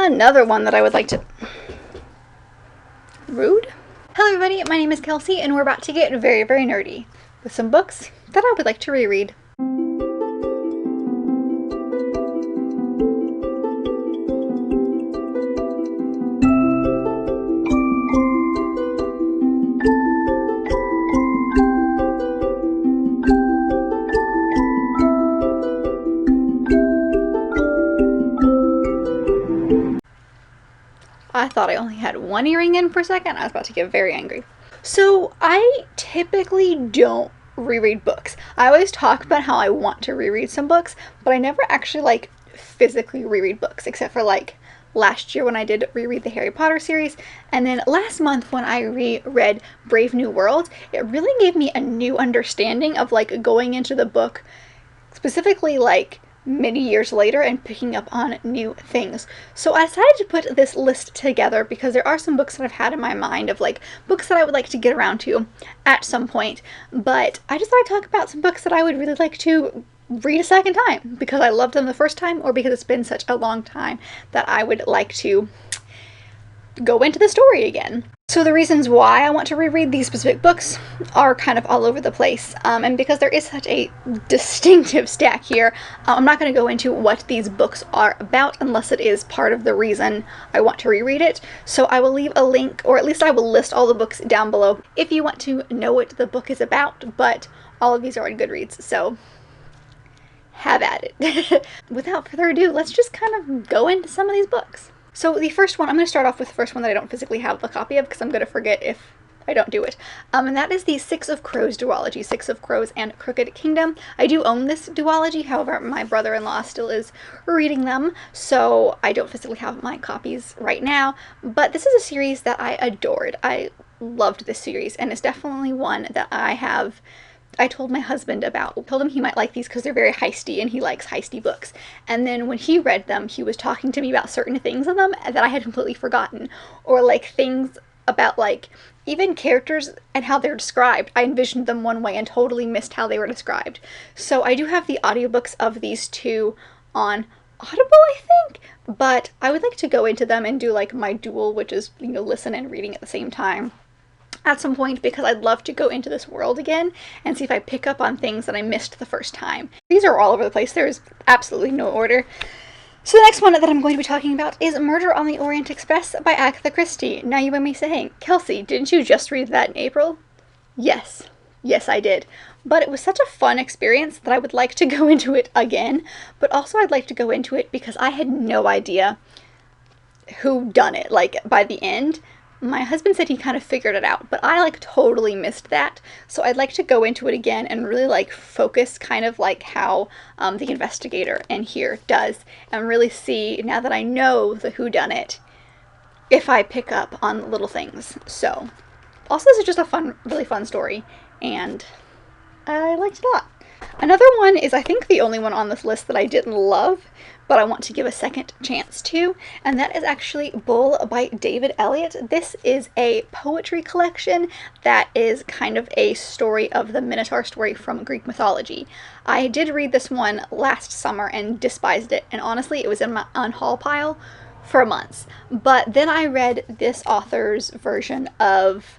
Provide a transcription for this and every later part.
Another one that I would like to... Rude? Hello everybody, my name is Kelsey and we're about to get very, very nerdy with some books that I would like to reread. I thought I only had one earring in for a second. I was about to get very angry. So I typically don't reread books. I always talk about how I want to reread some books, but I never actually physically reread books, except for last year when I did reread the Harry Potter series, and then last month when I reread Brave New World. It really gave me a new understanding of going into the book, specifically many years later, and picking up on new things. So I decided to put this list together because there are some books that I've had in my mind of books that I would like to get around to at some point, but I just thought I'd talk about some books that I would really like to read a second time because I loved them the first time, or because it's been such a long time that I would like to go into the story again. So the reasons why I want to reread these specific books are kind of all over the place, and because there is such a distinctive stack here, I'm not going to go into what these books are about unless it is part of the reason I want to reread it. So I will leave a link, or at least I will list all the books down below if you want to know what the book is about, but all of these are on Goodreads, so have at it. Without further ado, let's just kind of go into some of these books. So the first one, I'm going to start off with the first one that I don't physically have a copy of because I'm going to forget if I don't do it. And that is the Six of Crows duology, Six of Crows and Crooked Kingdom. I do own this duology, however, my brother-in-law still is reading them, so I don't physically have my copies right now. But this is a series that I adored. I loved this series, and it's definitely one that I told my husband about. I told him he might like these because they're very heisty and he likes heisty books. And then when he read them, he was talking to me about certain things in them that I had completely forgotten. Or things about even characters and how they're described. I envisioned them one way and totally missed how they were described. So I do have the audiobooks of these two on Audible, I think. But I would like to go into them and do my dual, which is, listen and reading at the same time, at some point, because I'd love to go into this world again and see if I pick up on things that I missed the first time. These are all over the place. There's absolutely no order. So the next one that I'm going to be talking about is Murder on the Orient Express by Agatha Christie. Now you might be saying, Kelsey, didn't you just read that in April? Yes. Yes, I did. But it was such a fun experience that I would like to go into it again, but also I'd like to go into it because I had no idea who done it, by the end. My husband said he kind of figured it out, but I totally missed that. So I'd like to go into it again and really focus kind of how the investigator in here does, and really see, now that I know the whodunit, if I pick up on little things. So also, this is just a really fun story, and I liked it a lot. Another one is, I think, the only one on this list that I didn't love, but I want to give a second chance to, and that is actually Bull by David Elliot. This is a poetry collection that is kind of a story of the Minotaur story from Greek mythology. I did read this one last summer and despised it, and honestly, it was in my unhaul pile for months. But then I read this author's version of,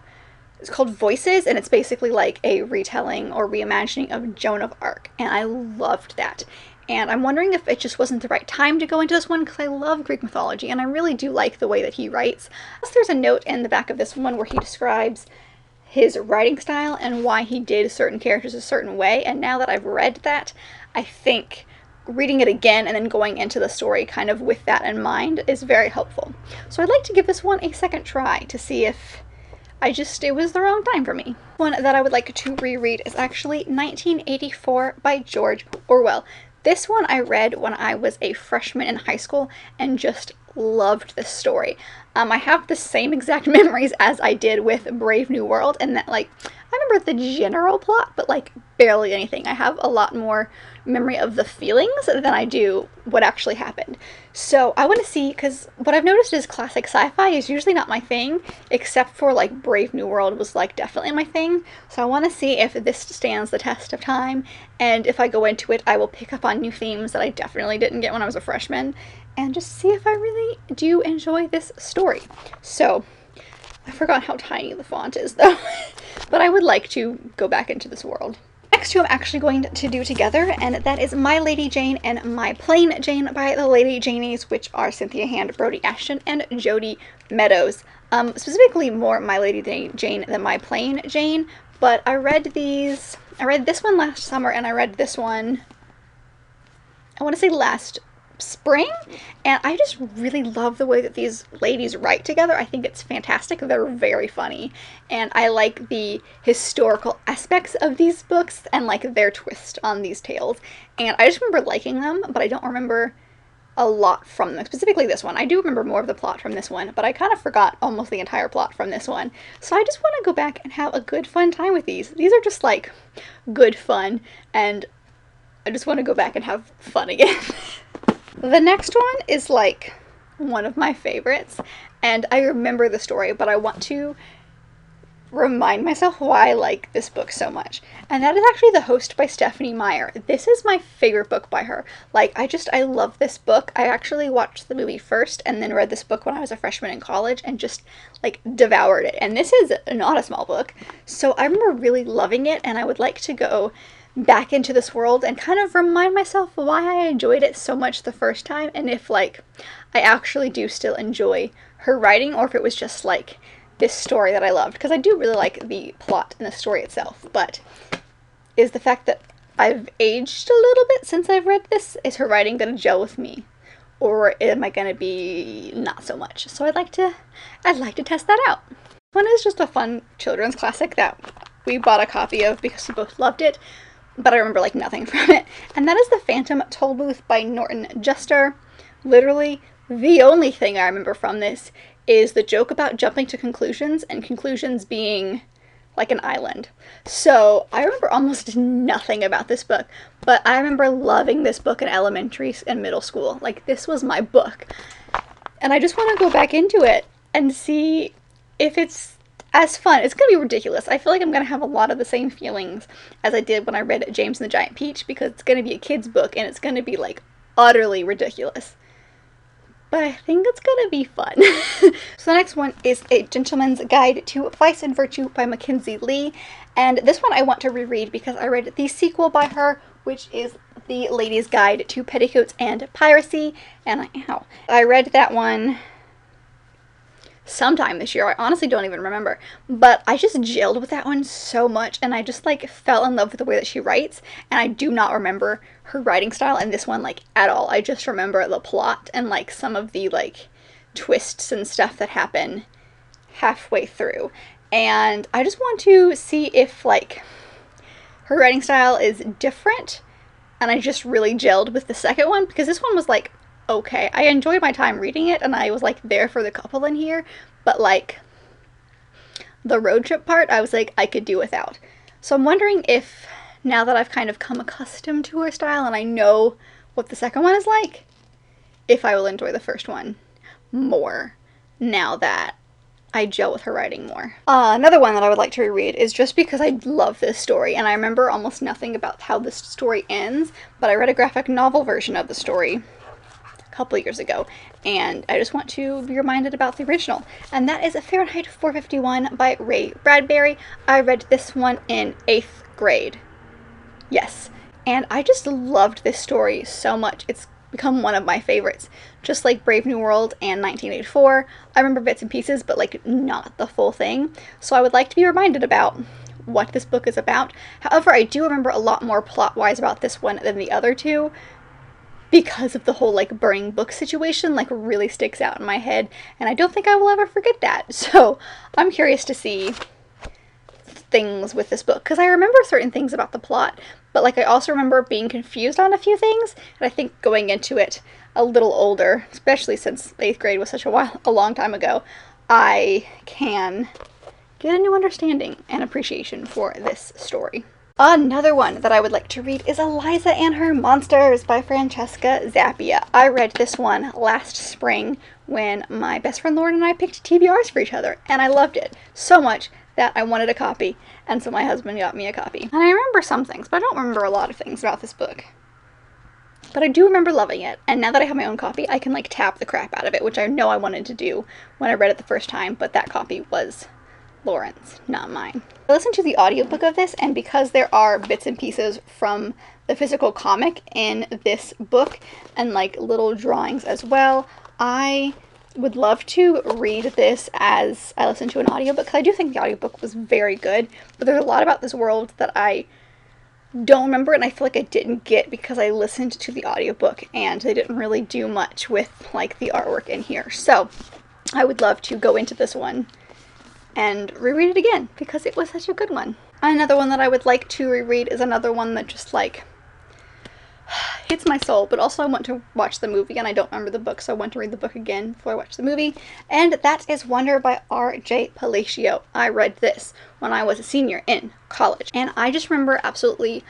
it's called Voices, and it's basically a retelling or reimagining of Joan of Arc, and I loved that. And I'm wondering if it just wasn't the right time to go into this one, because I love Greek mythology, and I really do like the way that he writes. Plus, there's a note in the back of this one where he describes his writing style and why he did certain characters a certain way, and now that I've read that, I think reading it again and then going into the story kind of with that in mind is very helpful. So I'd like to give this one a second try to see if it was the wrong time for me. One that I would like to reread is actually 1984 by George Orwell. This one I read when I was a freshman in high school and just loved this story. I have the same exact memories as I did with Brave New World, and that I remember the general plot, but barely anything. I have a lot more memory of the feelings than I do what actually happened. So I want to see, because what I've noticed is classic sci-fi is usually not my thing, except for Brave New World was definitely my thing. So I want to see if this stands the test of time, and if I go into it, I will pick up on new themes that I definitely didn't get when I was a freshman, and just see if I really do enjoy this story. So, I forgot how tiny the font is though, but I would like to go back into this world. Next two I'm actually going to do together, and that is My Lady Jane and My Plain Jane by the Lady Janies, which are Cynthia Hand, Brodi Ashton, and Jodi Meadows. Specifically more My Lady Jane than My Plain Jane, but I read this one last summer, and I read this one, I want to say last spring, and I just really love the way that these ladies write together. I think it's fantastic. They're very funny, and I like the historical aspects of these books and like their twist on these tales, and I just remember liking them, but I don't remember a lot from them, specifically this one. I do remember more of the plot from this one, but I kind of forgot almost the entire plot from this one, so I just want to go back and have a good fun time with these. These are just like good fun, and I just want to go back and have fun again. The next one is like one of my favorites, and I remember the story, but I want to remind myself why I like this book so much. And that is actually The Host by Stephenie Meyer. This is my favorite book by her. Like, I love this book. I actually watched the movie first and then read this book when I was a freshman in college and just like devoured it. And this is not a small book, so I remember really loving it, and I would like to go back into this world and kind of remind myself why I enjoyed it so much the first time, and if like I actually do still enjoy her writing, or if it was just like this story that I loved, because I do really like the plot and the story itself, but is the fact that I've aged a little bit since I've read this, is her writing going to gel with me, or am I going to be not so much? So I'd like to test that out. One is just a fun children's classic that we bought a copy of because we both loved it, but I remember like nothing from it, and that is The Phantom Tollbooth by Norton Juster. Literally, the only thing I remember from this is the joke about jumping to conclusions, and conclusions being like an island. So I remember almost nothing about this book, but I remember loving this book in elementary and middle school. Like, this was my book, and I just want to go back into it and see if it's as fun. It's going to be ridiculous. I feel like I'm going to have a lot of the same feelings as I did when I read James and the Giant Peach, because it's going to be a kid's book, and it's going to be like utterly ridiculous. But I think it's going to be fun. So the next one is A Gentleman's Guide to Vice and Virtue by Mackenzi Lee, and this one I want to reread because I read the sequel by her, which is The Lady's Guide to Petticoats and Piracy, and I read that one sometime this year. I honestly don't even remember, but I just gelled with that one so much, and I just like fell in love with the way that she writes, and I do not remember her writing style in this one like at all. I just remember the plot and like some of the like twists and stuff that happen halfway through, and I just want to see if like her writing style is different, and I just really gelled with the second one, because this one was like okay. I enjoyed my time reading it, and I was like there for the couple in here, but like the road trip part, I was like, I could do without. So I'm wondering if, now that I've kind of come accustomed to her style and I know what the second one is like, if I will enjoy the first one more now that I gel with her writing more. Another one that I would like to reread is just because I love this story, and I remember almost nothing about how this story ends, but I read a graphic novel version of the story couple years ago, and I just want to be reminded about the original, and that is Fahrenheit 451 by Ray Bradbury. I read this one in 8th grade. Yes, and I just loved this story so much. It's become one of my favorites, just like Brave New World and 1984. I remember bits and pieces, but like not the full thing, so I would like to be reminded about what this book is about. However, I do remember a lot more plot-wise about this one than the other two, because of the whole like burning book situation, like really sticks out in my head, and I don't think I will ever forget that. So I'm curious to see things with this book, because I remember certain things about the plot, but like I also remember being confused on a few things, and I think going into it a little older, especially since 8th grade was such a long time ago, I can get a new understanding and appreciation for this story. Another one that I would like to read is Eliza and Her Monsters by Francesca Zappia. I read this one last spring when my best friend Lauren and I picked TBRs for each other, and I loved it so much that I wanted a copy, and so my husband got me a copy. And I remember some things, but I don't remember a lot of things about this book. But I do remember loving it, and now that I have my own copy, I can like tab the crap out of it, which I know I wanted to do when I read it the first time, but that copy was Lauren's, not mine. I listened to the audiobook of this, and because there are bits and pieces from the physical comic in this book, and like little drawings as well, I would love to read this as I listen to an audiobook, because I do think the audiobook was very good, but there's a lot about this world that I don't remember, and I feel like I didn't get because I listened to the audiobook and they didn't really do much with like the artwork in here. So I would love to go into this one and reread it again because it was such a good one. Another one that I would like to reread is another one that just like hits my soul, but also I want to watch the movie and I don't remember the book, so I want to read the book again before I watch the movie, and that is Wonder by R.J. Palacio. I read this when I was a senior in college, and I just remember absolutely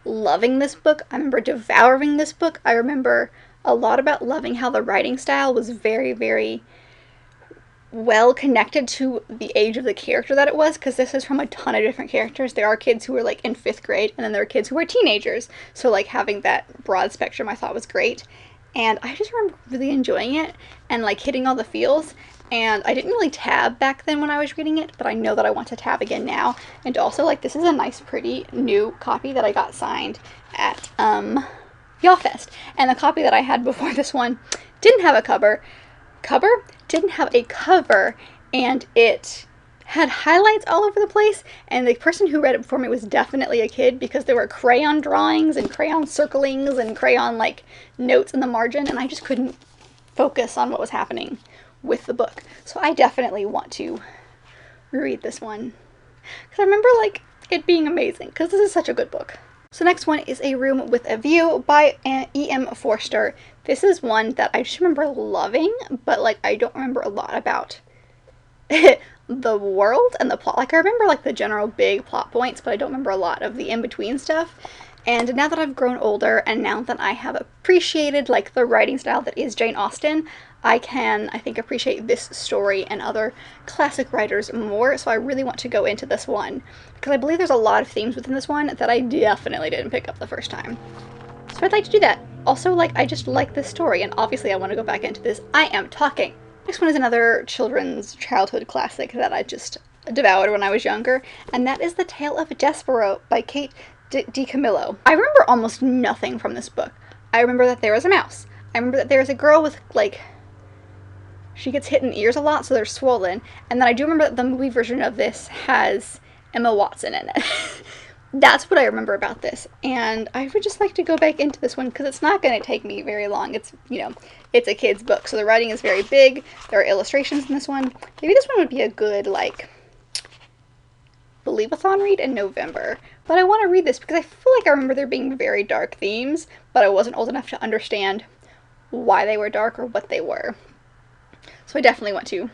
loving this book. I remember devouring this book. I remember a lot about loving how the writing style was very, very well connected to the age of the character that it was, because this is from a ton of different characters. There are kids who were like in 5th grade, and then there are kids who were teenagers, so like having that broad spectrum I thought was great, and I just remember really enjoying it and like hitting all the feels. And I didn't really tab back then when I was reading it, but I know that I want to tab again now. And also, like, this is a nice pretty new copy that I got signed at YALLFest, and the copy that I had before this one didn't have a cover, and it had highlights all over the place, and the person who read it before me was definitely a kid because there were crayon drawings and crayon circlings and crayon like notes in the margin, and I just couldn't focus on what was happening with the book. So I definitely want to reread this one because I remember like it being amazing, because this is such a good book. So next one is A Room with a View by E.M. Forster. This is one that I just remember loving, but like I don't remember a lot about the world and the plot. Like I remember like the general big plot points, but I don't remember a lot of the in-between stuff. And now that I've grown older, and now that I have appreciated like the writing style that is Jane Austen, I can, I think, appreciate this story and other classic writers more, so I really want to go into this one, because I believe there's a lot of themes within this one that I definitely didn't pick up the first time. So I'd like to do that. Also, like, I just like this story, and obviously I want to go back into this. I am talking! Next one is another children's childhood classic that I just devoured when I was younger, and that is The Tale of Despereaux by Kate DiCamillo. I remember almost nothing from this book. I remember that there was a mouse. I remember that there was a girl with, like, she gets hit in the ears a lot, so they're swollen. And then I do remember that the movie version of this has Emma Watson in it. That's what I remember about this. And I would just like to go back into this one because it's not going to take me very long. It's, you know, it's a kid's book, so the writing is very big. There are illustrations in this one. Maybe this one would be a good, like, Believe-a-thon read in November. But I want to read this because I feel like I remember there being very dark themes, but I wasn't old enough to understand why they were dark or what they were. So I definitely want to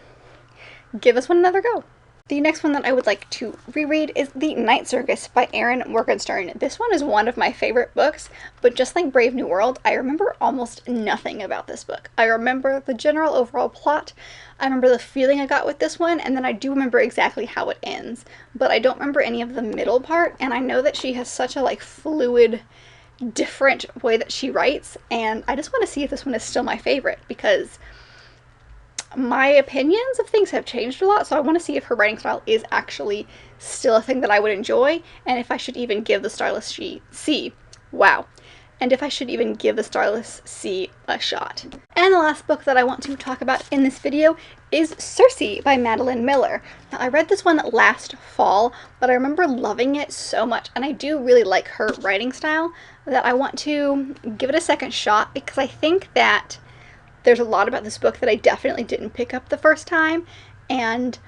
give this one another go. The next one that I would like to reread is The Night Circus by Erin Morgenstern. This one is one of my favorite books, but just like Brave New World, I remember almost nothing about this book. I remember the general overall plot, I remember the feeling I got with this one, and then I do remember exactly how it ends, but I don't remember any of the middle part, and I know that she has such a like fluid, different way that she writes, and I just want to see if this one is still my favorite, because my opinions of things have changed a lot, so I want to see if her writing style is actually still a thing that I would enjoy, and if I should even give the Starless C, wow, and if I should even give the Starless C a shot. And the last book that I want to talk about in this video is Circe by Madeline Miller. Now, I read this one last fall, but I remember loving it so much, and I do really like her writing style, that I want to give it a second shot, because I think that there's a lot about this book that I definitely didn't pick up the first time, and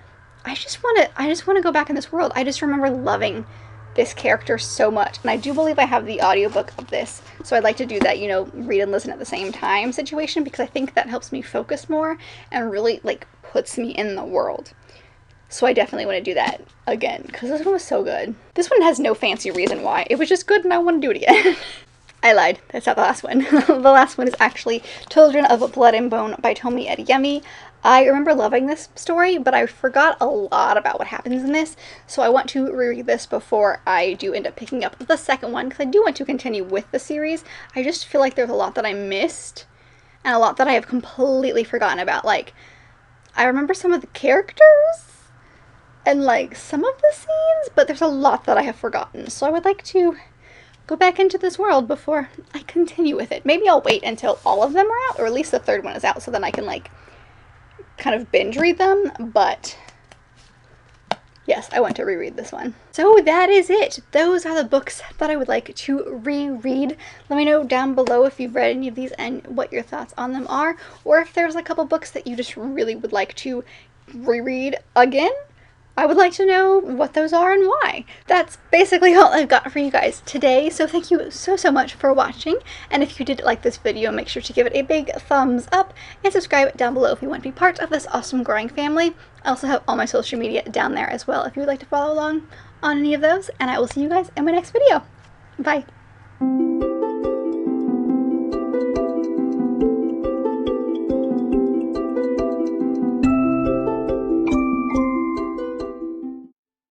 I just want to go back in this world. I just remember loving this character so much, and I do believe I have the audiobook of this, so I'd like to do that, you know, read and listen at the same time situation, because I think that helps me focus more and really, like, puts me in the world. So I definitely want to do that again, because this one was so good. This one has no fancy reason why. It was just good, and I want to do it again. I lied. That's not the last one. The last one is actually Children of Blood and Bone by Tomi Adeyemi. I remember loving this story, but I forgot a lot about what happens in this, so I want to reread this before I do end up picking up the second one, because I do want to continue with the series. I just feel like there's a lot that I missed, and a lot that I have completely forgotten about. Like, I remember some of the characters, and like some of the scenes, but there's a lot that I have forgotten, so I would like to go back into this world before I continue with it. Maybe I'll wait until all of them are out, or at least the third one is out, so then I can like kind of binge read them. But yes, I want to reread this one. So that is it. Those are the books that I would like to reread. Let me know down below if you've read any of these and what your thoughts on them are, or if there's a couple books that you just really would like to reread again. I would like to know what those are and why. That's basically all I've got for you guys today, so thank you so much for watching, and if you did like this video, make sure to give it a big thumbs up, and subscribe down below if you want to be part of this awesome growing family. I also have all my social media down there as well if you would like to follow along on any of those, and I will see you guys in my next video. Bye!